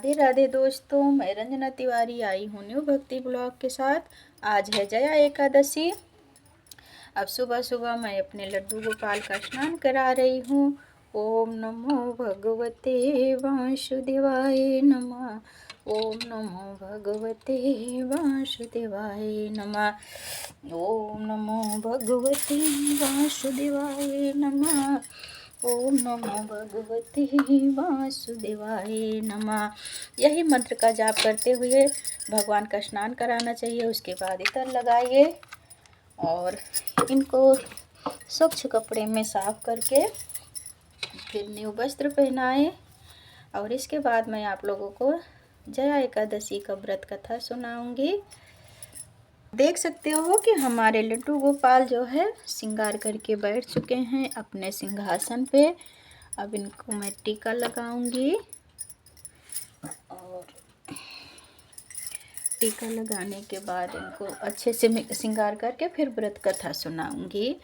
राधे राधे दोस्तों, मैं रंजना तिवारी आई हूँ न्यू भक्ति ब्लॉग के साथ। आज है जया एकादशी। अब सुबह सुबह मैं अपने लड्डू गोपाल का स्नान करा रही हूँ। ओम नमो भगवते वासुदेवाय नमः। ओम नमो भगवते वासुदेवाय नमः। ओम नमो भगवते वासुदेवाय नमः। ओम नमो भगवते वासुदेवाय नमः। यही मंत्र का जाप करते हुए भगवान का स्नान कराना चाहिए। उसके बाद इतर लगाइए और इनको स्वच्छ कपड़े में साफ करके फिर न्यू वस्त्र पहनाएं। और इसके बाद मैं आप लोगों को जया एकादशी का व्रत कथा सुनाऊंगी। देख सकते हो कि हमारे लड्डू गोपाल जो है श्रृंगार करके बैठ चुके हैं अपने सिंहासन पे। अब इनको मैं टीका लगाऊंगी और टीका लगाने के बाद इनको अच्छे से श्रृंगार करके फिर व्रत कथा सुनाऊंगी।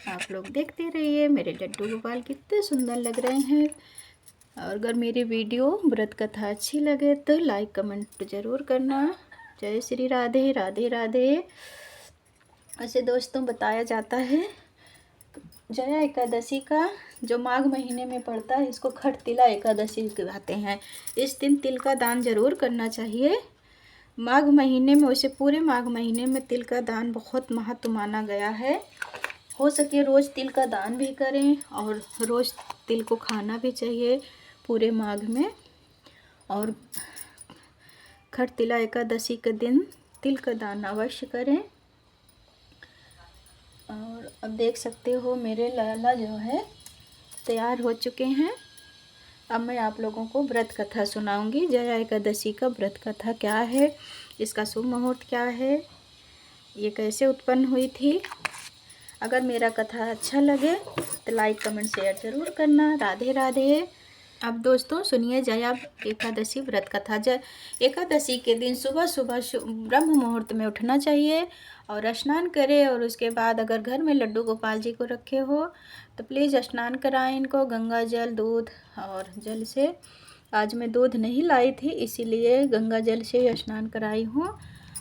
आप लोग देखते रहिए, मेरे लड्डू गोपाल कितने सुंदर लग रहे हैं। और अगर मेरी वीडियो व्रत कथा अच्छी लगे तो लाइक कमेंट ज़रूर करना। जय श्री राधे राधे राधे। ऐसे दोस्तों बताया जाता है जया एकादशी का जो माघ महीने में पड़ता है इसको खटतिला एकादशी कहते हैं। इस दिन तिल का दान जरूर करना चाहिए। माघ महीने में, वैसे पूरे माघ महीने में तिल का दान बहुत महत्व माना गया है। हो सके रोज़ तिल का दान भी करें और रोज़ तिल को खाना भी चाहिए पूरे माघ में। और खटतिला एकादशी के दिन तिल का दान अवश्य करें। और अब देख सकते हो मेरे लाला जो है तैयार हो चुके हैं। अब मैं आप लोगों को व्रत कथा सुनाऊंगी। जया एकादशी का व्रत कथा क्या है, इसका शुभ मुहूर्त क्या है, ये कैसे उत्पन्न हुई थी। अगर मेरा कथा अच्छा लगे तो लाइक कमेंट शेयर ज़रूर करना। राधे राधे। अब दोस्तों सुनिए जया एकादशी व्रत कथा। एकादशी के दिन सुबह सुबह ब्रह्म मुहूर्त में उठना चाहिए और स्नान करें। और उसके बाद अगर घर में लड्डू गोपाल जी को रखे हो तो प्लीज़ स्नान कराएं इनको गंगा जल, दूध और जल से। आज मैं दूध नहीं लाई थी इसीलिए गंगा जल से स्नान कराई हूँ।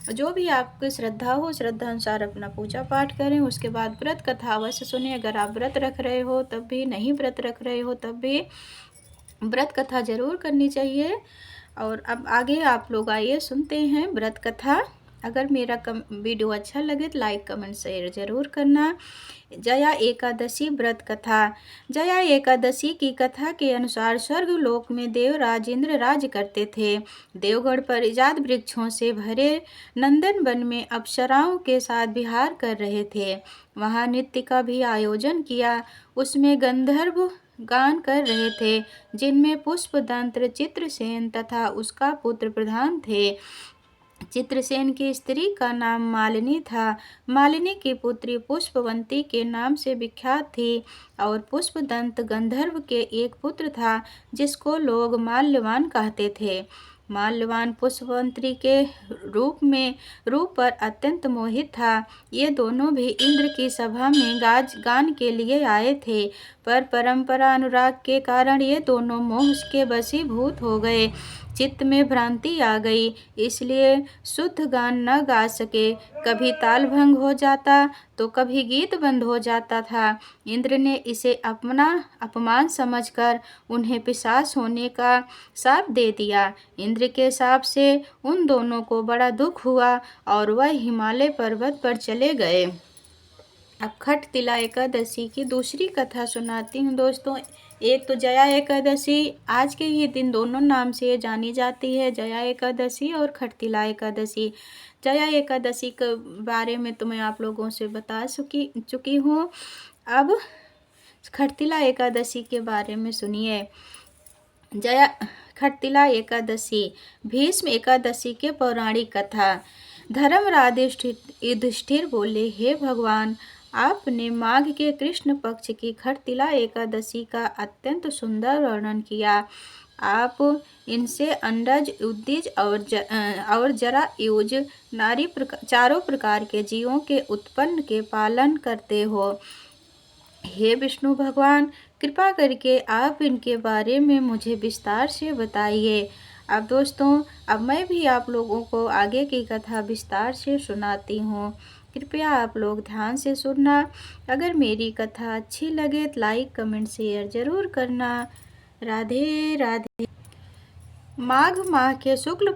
जो भी आपकी श्रद्धा हो श्रद्धा अनुसार अपना पूजा पाठ करें। उसके बाद व्रत कथा अवश्य सुनिए। अगर आप व्रत रख रहे हो तब भी, नहीं व्रत रख रहे हो तब भी व्रत कथा ज़रूर करनी चाहिए। और अब आगे आप लोग आइए सुनते हैं व्रत कथा। अगर मेरा वीडियो अच्छा लगे तो लाइक कमेंट शेयर ज़रूर करना। जया एकादशी व्रत कथा। जया एकादशी की कथा के अनुसार स्वर्ग लोक में देव राजेंद्र राज करते थे। देवगढ़ पर इजाद वृक्षों से भरे नंदन वन में अप्सराओं के साथ विहार कर रहे थे। वहाँ नृत्य का भी आयोजन किया। उसमें गंधर्व गान कर रहे थे जिनमें पुष्पदंत, चित्रसेन तथा उसका पुत्र प्रधान थे। चित्रसेन की स्त्री का नाम मालिनी था। मालिनी की पुत्री पुष्पवंती के नाम से विख्यात थी। और पुष्पदंत गंधर्व के एक पुत्र था जिसको लोग माल्यवान कहते थे। माल्यवान पुष्पवंती के रूप पर अत्यंत मोहित था। ये दोनों भी इंद्र की सभा में गान के लिए आए थे, पर परंपरा अनुराग के कारण ये दोनों मोह के वशीभूत हो गए। चित्त में भ्रांति आ गई, इसलिए शुद्ध गान न गा सके। कभी ताल भंग हो जाता तो कभी गीत बंद हो जाता था। इंद्र ने इसे अपना अपमान समझकर उन्हें पिशाच होने का शाप दे दिया। इंद्र के शाप से उन दोनों को बड़ा दुख हुआ और वह हिमालय पर्वत पर चले गए। अब खटतिला एकादशी की दूसरी कथा सुनाती हूँ दोस्तों। एक तो जया एकादशी आज के ही दिन दोनों नाम से जानी जाती है, जया एकादशी और खटतिला एकादशी। जया एकादशी के बारे में तो मैं आप लोगों से बता चुकी हूँ। अब खटतिला एकादशी के बारे में सुनिए। जया खटतिला एकादशी। भीष्म एकादशी के पौराणिक कथा। धर्मराज युधिष्ठिर बोले, हे भगवान, आपने माघ के कृष्ण पक्ष की खटतिला एकादशी का अत्यंत सुंदर वर्णन किया। आप इनसे अंडज, उद्दिज और जरा यूज नारी चारों प्रकार के जीवों के उत्पन्न के पालन करते हो। हे विष्णु भगवान, कृपा करके आप इनके बारे में मुझे विस्तार से बताइए। अब दोस्तों, अब मैं भी आप लोगों को आगे की कथा विस्तार से सुनाती हूँ। कृपया आप लोग ध्यान से सुनना। अगर मेरी कथा अच्छी लगे तो लाइक कमेंट शेयर ज़रूर करना। राधे राधे। माघ माह के शुक्ल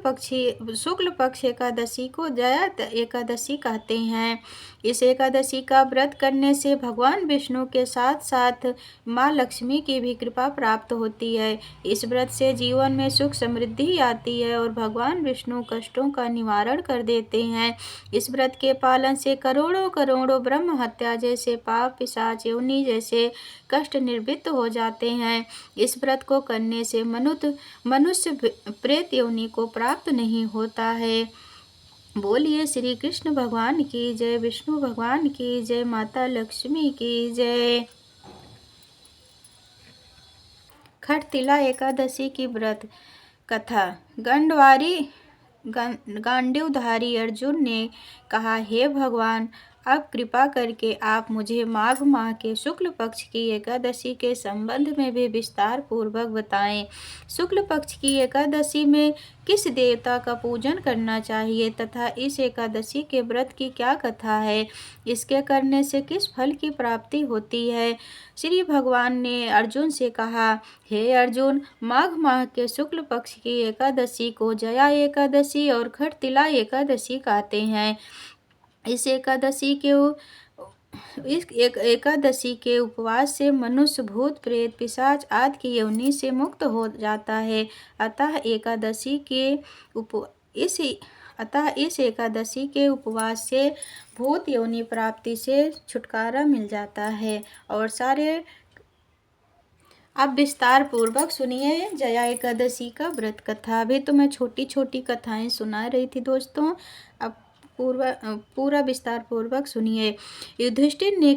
पक्ष एकादशी को जया एकादशी कहते हैं। इस एकादशी का व्रत करने से भगवान विष्णु के साथ साथ माँ लक्ष्मी की भी कृपा प्राप्त होती है। इस व्रत से जीवन में सुख समृद्धि आती है और भगवान विष्णु कष्टों का निवारण कर देते हैं। इस व्रत के पालन से करोड़ों करोड़ों ब्रह्म हत्या जैसे पाप, पिशाच, योनि जैसे कष्ट निवृत्त हो जाते हैं। इस व्रत को करने से मनुष्य प्रेत योनि को प्राप्त नहीं होता है। बोलिए श्री कृष्ण भगवान की जय, विष्णु भगवान की जय, माता लक्ष्मी की जय। खटतिला एकादशी की व्रत कथा। गांडीवधारी अर्जुन ने कहा, हे भगवान, अब कृपा करके आप मुझे माघ माह के शुक्ल पक्ष की एकादशी के संबंध में भी विस्तार पूर्वक बताएं। शुक्ल पक्ष की एकादशी में किस देवता का पूजन करना चाहिए तथा इस एकादशी के व्रत की क्या कथा है, इसके करने से किस फल की प्राप्ति होती है। श्री भगवान ने अर्जुन से कहा, हे अर्जुन, माघ माह के शुक्ल पक्ष की एकादशी को जया एकादशी और खटतिला एकादशी कहते हैं। इस एकादशी के उपवास से मनुष्य भूत प्रेत पिशाच आदि की योनि से मुक्त हो जाता है। अतः इस एकादशी के उपवास से भूत योनि प्राप्ति से छुटकारा मिल जाता है। और सारे अब विस्तार पूर्वक सुनिए जया एकादशी का व्रत कथा। अभी तो मैं छोटी छोटी कथाएं सुना रही थी दोस्तों, अब पूरा विस्तार पूर्वक सुनिए। युधिष्ठिर ने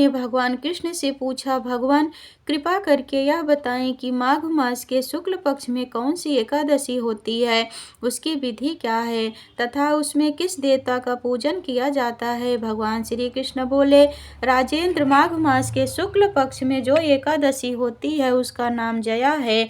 भगवान कृष्ण से पूछा, भगवान कृपा करके यह बताएं कि माघ मास के शुक्ल पक्ष में कौन सी एकादशी होती है, उसकी विधि क्या है तथा उसमें किस देवता का पूजन किया जाता है। भगवान श्री कृष्ण बोले, राजेंद्र, माघ मास के शुक्ल पक्ष में जो एकादशी होती है उसका नाम जया है।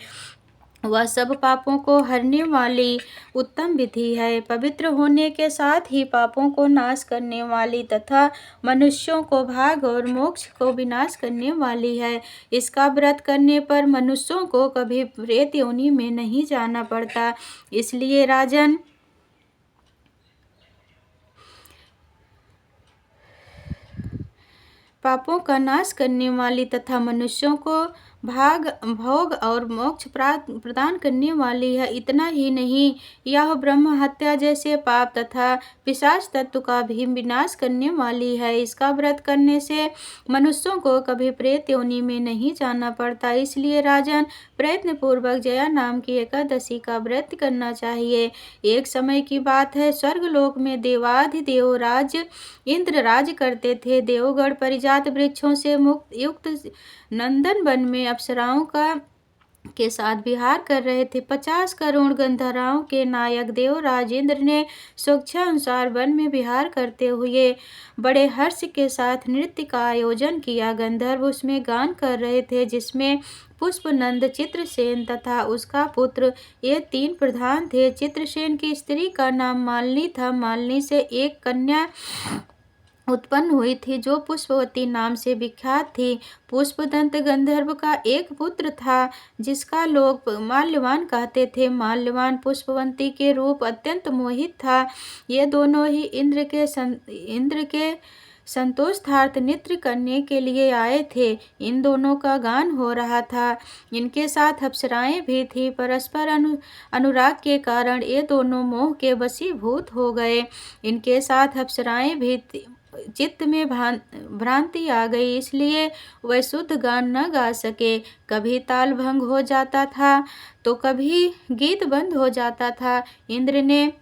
वह सब पापों को हरने वाली उत्तम विधि है, पवित्र होने के साथ ही पापों को नाश करने वाली तथा मनुष्यों को भाग और मोक्ष को विनाश करने वाली है। इसका व्रत करने पर मनुष्यों को कभी प्रेत योनि में नहीं जाना पड़ता। इसलिए राजन, पापों का नाश करने वाली तथा मनुष्यों को भोग और मोक्ष प्रदान करने वाली है। इतना ही नहीं, यह ब्रह्म हत्या जैसे पाप तथा पिशाच तत्व का भी विनाश करने वाली है। इसका व्रत करने से मनुष्यों को कभी प्रेत योनि में नहीं जाना पड़ता। इसलिए राजन, प्रयत्न पूर्वक जया नाम की एकादशी का व्रत करना चाहिए। एक समय की बात है, स्वर्गलोक में देवाधिदेव राज इंद्र राज करते थे। देवगण परिजात वृक्षों से युक्त नंदन वन में अप्सराओं के साथ विहार कर रहे थे। 50 करोड़ गंधर्वों के नायक देवराज इंद्र ने स्वेच्छानुसार वन में विहार करते हुए बड़े हर्ष के साथ नृत्य का आयोजन किया। गंधर्व उसमें गान कर रहे थे, जिसमें पुष्पनंद, चित्रसेन तथा उसका पुत्र, ये 3 प्रधान थे। चित्रसेन की स्त्री का नाम मालिनी था। मालिनी से एक कन्या उत्पन्न हुई थी जो पुष्पवती नाम से विख्यात थी। पुष्पदंत गंधर्व का एक पुत्र था जिसका लोग माल्यवान कहते थे। माल्यवान पुष्पवती के रूप अत्यंत मोहित था। ये दोनों ही इंद्र के संतोषार्थ नृत्य करने के लिए आए थे। इन दोनों का गान हो रहा था। इनके साथ अप्सराएं भी थी। परस्पर अनुराग के कारण ये दोनों मोह के वशीभूत हो गए। इनके साथ अप्सराएं भी चित्त में भ्रांति आ गई, इसलिए वह शुद्ध गान न गा सके। कभी ताल भंग हो जाता था तो कभी गीत बंद हो जाता था। इंद्र ने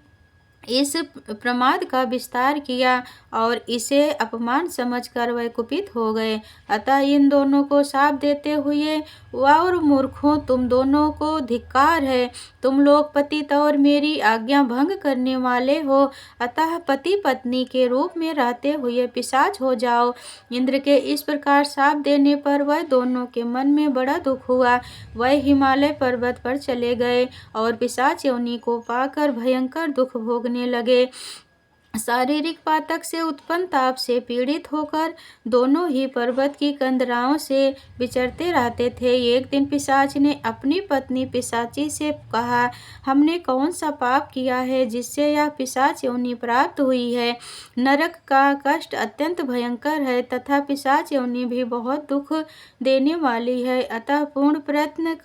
इस प्रमाद का विस्तार किया और इसे अपमान समझकर वह कुपित हो गए। अतः इन दोनों को शाप देते हुए, और मूर्खों, तुम दोनों को धिक्कार है, तुम लोग पतित और मेरी आज्ञा भंग करने वाले हो, अतः पति पत्नी के रूप में रहते हुए पिशाच हो जाओ। इंद्र के इस प्रकार शाप देने पर वह दोनों के मन में बड़ा दुख हुआ। वह हिमालय पर्वत पर चले गए और पिशाच योनि को पाकर भयंकर दुख भोगने लगे। शारीरिक पातक से उत्पन्न ताप से पीड़ित होकर दोनों ही पर्वत की कंदराओं से विचरते रहते थे। एक दिन पिशाच ने अपनी पत्नी पिशाची से कहा, हमने कौन सा पाप किया है जिससे यह पिशाच योनि प्राप्त हुई है। नरक का कष्ट अत्यंत भयंकर है तथा पिशाच योनि भी बहुत दुख देने वाली है, अतः पूर्ण प्रयत्न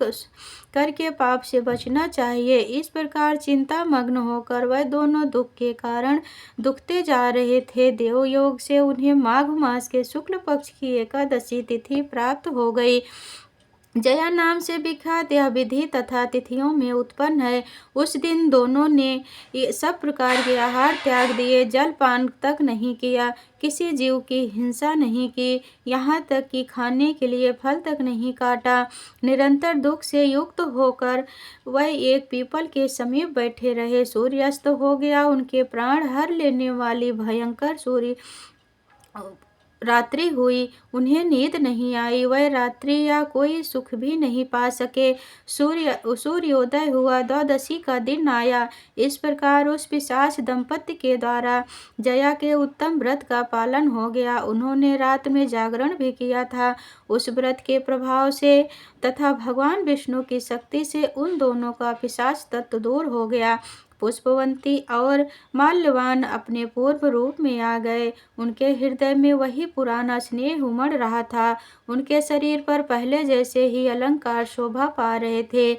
करके पाप से बचना चाहिए। इस प्रकार चिंता मग्न होकर वह दोनों दुख के कारण दुखते जा रहे थे। देवयोग से उन्हें माघ मास के शुक्ल पक्ष की एकादशी तिथि प्राप्त हो गई। जया नाम से विख्यात यह विधि तथा तिथियों में उत्पन्न है। उस दिन दोनों ने सब प्रकार के आहार त्याग दिए, जल पान तक नहीं किया, किसी जीव की हिंसा नहीं की, यहाँ तक कि खाने के लिए फल तक नहीं काटा। निरंतर दुख से युक्त होकर वह एक पीपल के समीप बैठे रहे। सूर्यास्त हो गया। उनके प्राण हर लेने वाली भयंकर रात्रि हुई। उन्हें नींद नहीं आई। वह रात्रि या कोई सुख भी नहीं पा सके। सूर्योदय हुआ। द्वादशी का दिन आया। इस प्रकार उस पिशाच दंपत्ति के द्वारा जया के उत्तम व्रत का पालन हो गया। उन्होंने रात में जागरण भी किया था। उस व्रत के प्रभाव से तथा भगवान विष्णु की शक्ति से उन दोनों का पिशाच तत्व दूर हो गया। पुष्पवंती और माल्यवान अपने पूर्व रूप में आ गए। उनके हृदय में वही पुराना स्नेह उमड़ रहा था। उनके शरीर पर पहले जैसे ही अलंकार शोभा पा रहे थे।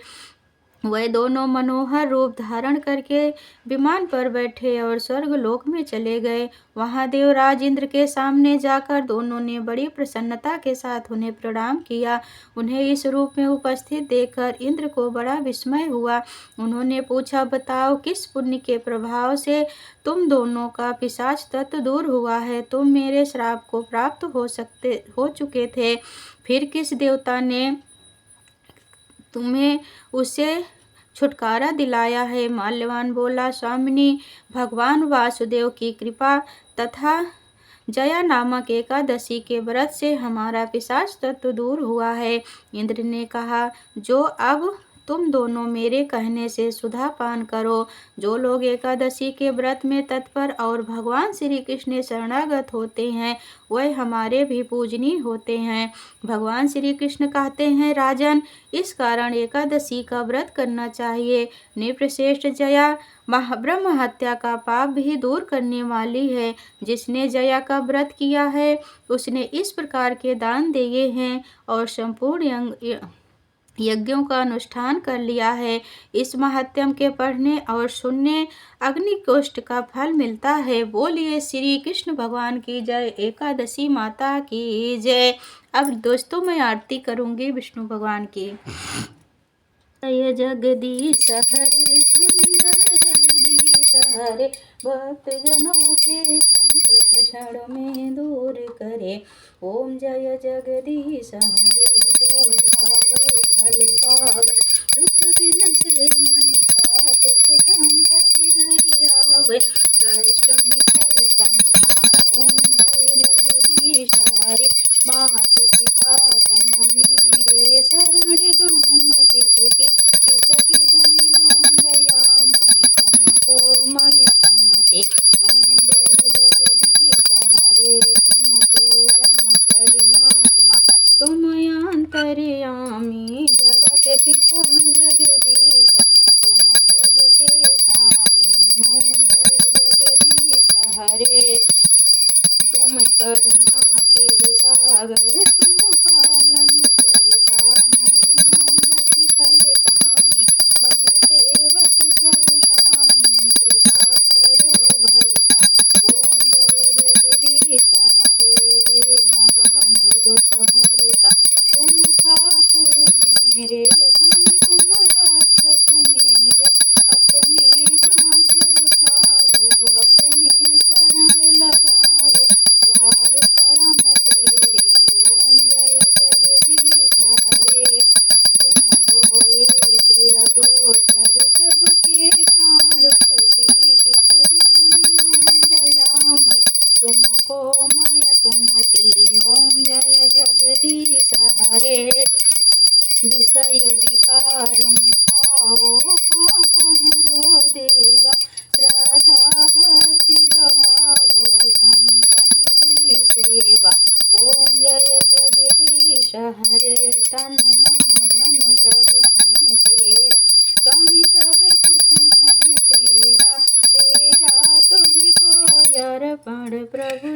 वह दोनों मनोहर रूप धारण करके विमान पर बैठे और स्वर्ग लोक में चले गए। वहां देवराज इंद्र के सामने जाकर दोनों ने बड़ी प्रसन्नता के साथ उन्हें प्रणाम किया। उन्हें इस रूप में उपस्थित देखकर इंद्र को बड़ा विस्मय हुआ। उन्होंने पूछा, बताओ किस पुण्य के प्रभाव से तुम दोनों का पिशाच तत्व दूर हुआ है। तुम मेरे श्राप को प्राप्त हो चुके थे, फिर किस देवता ने तुम्हें उसे छुटकारा दिलाया है। माल्यवान बोला, स्वामिनी, भगवान वासुदेव की कृपा तथा जया नामक एकादशी के व्रत से हमारा पिशाच तत्व दूर हुआ है। इंद्र ने कहा, जो अब तुम दोनों मेरे कहने से सुधा पान करो। जो लोग एकादशी के व्रत में तत्पर और भगवान श्री कृष्ण शरणागत होते हैं, वह हमारे भी पूजनीय होते हैं। भगवान श्री कृष्ण कहते हैं, राजन, इस कारण एकादशी का व्रत करना चाहिए। नृपश्रेष्ठ जया ब्रह्म हत्या का पाप भी दूर करने वाली है। जिसने जया का व्रत किया है, उसने इस प्रकार के दान दिए हैं और संपूर्ण यज्ञों का अनुष्ठान कर लिया है। इस महात्म्य के पढ़ने और सुनने अग्निकोष्ठ का फल मिलता है। बोलिए श्री कृष्ण भगवान की जय, एकादशी माता की जय। अब दोस्तों मैं आरती करूंगी विष्णु भगवान की। जय जगदीश हरे, जगदीश हरे, भक्त जनों के संकट क्षण में दूर करे। ओम जय जगदीश हरे, जो जावे फल पावे, दुख बिन से मन का सुख संपत्ति धरि आवे, कष्ट मिटै तन का। ओम जय जगदीश हरे, मात पिता तुम मेरे शरण गहूँ मैं किसकी, किस विध मिलूं दया मैं तुमको मैं कुमति। ओम जय जगदीश हरे, तुम पूर्ण परमात्मा, तुम अंतर्यामी, जगत पिता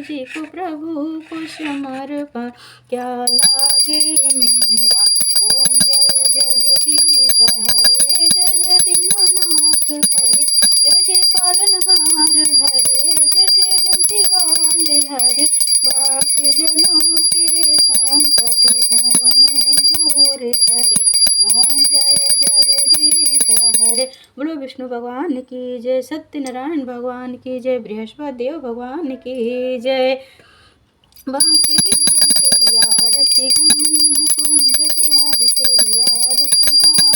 जी को प्रभु को समर्पण क्या लागे मेरा। ओम जय जगदीश हरे, जय दीनानाथ हरे, जय पालनहार हरे, जय बंसी वाले हरे, भक्त जनों के संकट घरों में दूर करे। ओम जय जगदीश हरे। बोलो विष्णु भगवान की जय, सत्यनारायण भगवान की जय, बृहस्पति देव भगवान की जय। बांके बिहारी तेरी आरती गाऊं, कुंज बिहारी तेरी आरती गाऊं,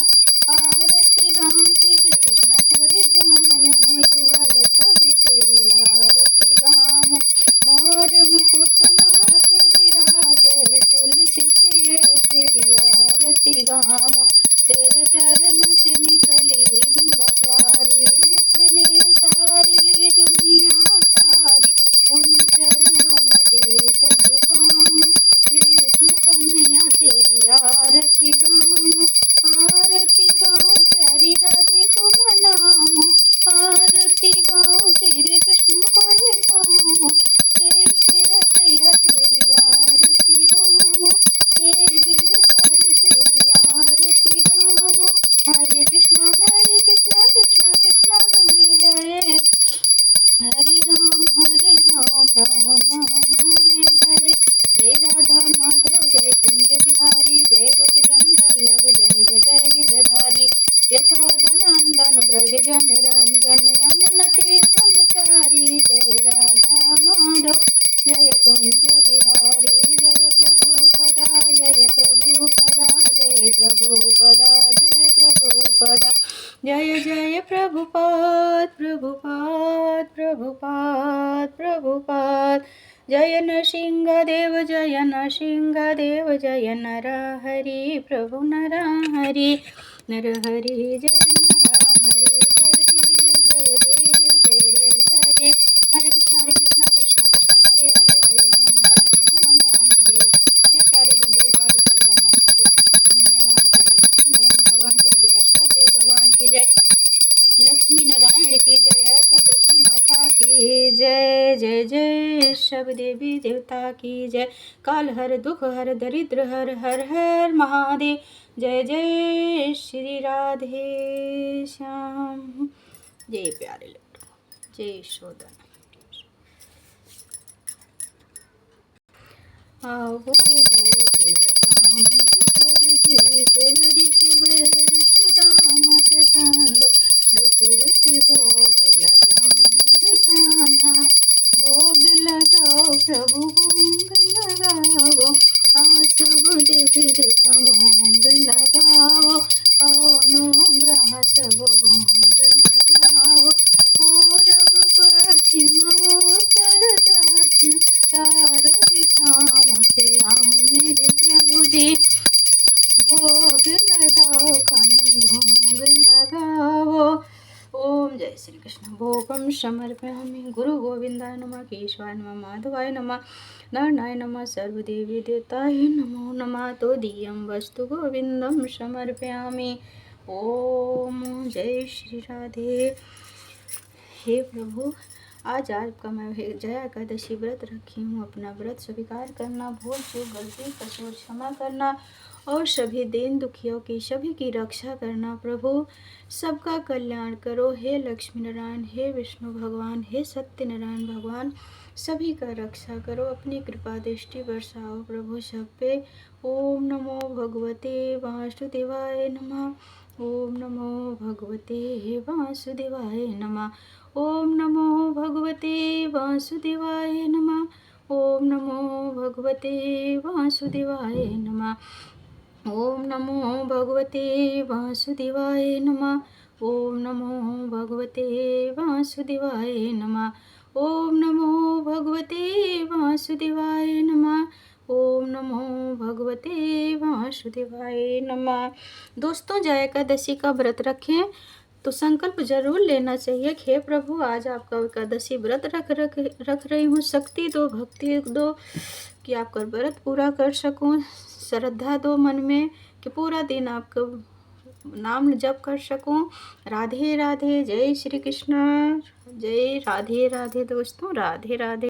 आरती गाऊं श्री कृष्ण कोरि जाऊं, युगल छवि तेरी आरती गाऊं, मोर मुकुट माथे विराजे, तुलसी प्रिय तेरी आरती गाऊं, तेरे चरण से निकली गंगा प्यारी, जिसने सारी दुनिया तारी, उन्हीं चरणों में शीश झुकाऊं, कृष्ण कन्हैया तेरी आरती गाऊं, आरती गाऊं प्यारी राधे को मनाऊं, आरती गाऊं श्री कृष्ण को रिझाऊं, श्रेष्ठ रचैया तेरी आरती गाऊं, हे गिरधारी तेरी आरती गाऊं, हरे कृष्णा कृष्णा कृष्णा हरे हरे, हरे राम राम राम हरे हरे, जय राधा माधव जय कुंज बिहारी, जय गोपी जन वल्लभ जय जय जय गिरधारी, यशोदा नंदन ब्रज जन रंजन, यमुना तीर वनचारी, जय राधा माधव जय कुंज बिहारी, जय प्रभुपदा जय प्रभुपदा जय प्रभुपदा जय प्रभुपदा, जय जय प्रभुपाद प्रभुपाद प्रभुपाद प्रभुपाद, जय नृसिंहदेव जय नृसिंहदेव, जय नरहरि प्रभु नरहरि, नरहरि जय नरहरि, जय देव जय जय जय देव, हरे कृष्णा कृष्णा कृष्णा हरे हरे, हरे राम राम राम हरे, जय प्यारे लड्डू गोपाल यशोदा नंदन जय कृष्ण कन्हैया लाल की जय, सत्यनारायण भगवान जय, बृहस्पति देव भगवान की जय, लक्ष्मी नारायण की जय, एकादशी माता की जय, जय जय सब देवी देवता की जय, काल हर दुख हर दरिद्र हर, हर हर महादेव, जय जय श्री राधे श्याम, जय प्यारे लड्डू, जय शोधन। आओ भोग लगाऊं प्रभु जी, सेवरी के बेर सुदामा के तांडो, रुचि रुचि भोग लगाऊं रे कान्हा, भोग लगाओ प्रभु भोग लगाओ, सब देवी देवता भोग लगाओ, नो ग्रह सब भोग लगाओ, पूरब पश्चिम उत्तर दक्षिण, चारों दिशाओं से आओ मेरे प्रभु जी, भोग लगाओ कान्हा भोग लगाओ। ओम जय श्री कृष्ण। भोगम समर्पयामि गुरु गोविंदाय नमः, केशवाय नमः, माधवाय नमः, नारायणाय नमः, सर्वदेवी देवताय नमो नमः, तो दीयम वस्तु गोविंदम समर्पयामि। ओम जय श्री राधे। हे प्रभु, आज आपका मैं जया एकादशी व्रत रखी हूँ, अपना व्रत स्वीकार करना, भूल चूक गलती कसूर क्षमा करना और सभी दीन दुखियों की सभी की रक्षा करना। प्रभु सबका कल्याण करो, हे लक्ष्मी नारायण, हे विष्णु भगवान, हे सत्यनारायण भगवान, सभी का रक्षा करो, अपनी कृपा दृष्टि बरसाओ प्रभु सब पे। ओम नमो भगवते वासुदेवाय नमः, ओम नमो भगवते वासुदेवाय नमः, ओम नमो भगवते वासुदेवाय नमः, ओम नमो भगवते वासुदेवाय नमः, ओम नमो भगवते वासुदेवाय नमः, ओम नमो भगवते वासुदेवाय नमः, ओम नमो भगवते वासुदेवाय नमः, ओम नमो भगवते वासुदेवाय नमः। दोस्तों, जय एकादशी का व्रत रखें तो संकल्प जरूर लेना चाहिए। हे प्रभु, आज आपका एकादशी व्रत रख रही हूँ, शक्ति दो, भक्ति दो कि आपका व्रत पूरा कर सकूँ, श्रद्धा दो मन में कि पूरा दिन आपका नाम जप कर सकूँ। राधे राधे, जय श्री कृष्ण, जय राधे राधे दोस्तों, राधे राधे।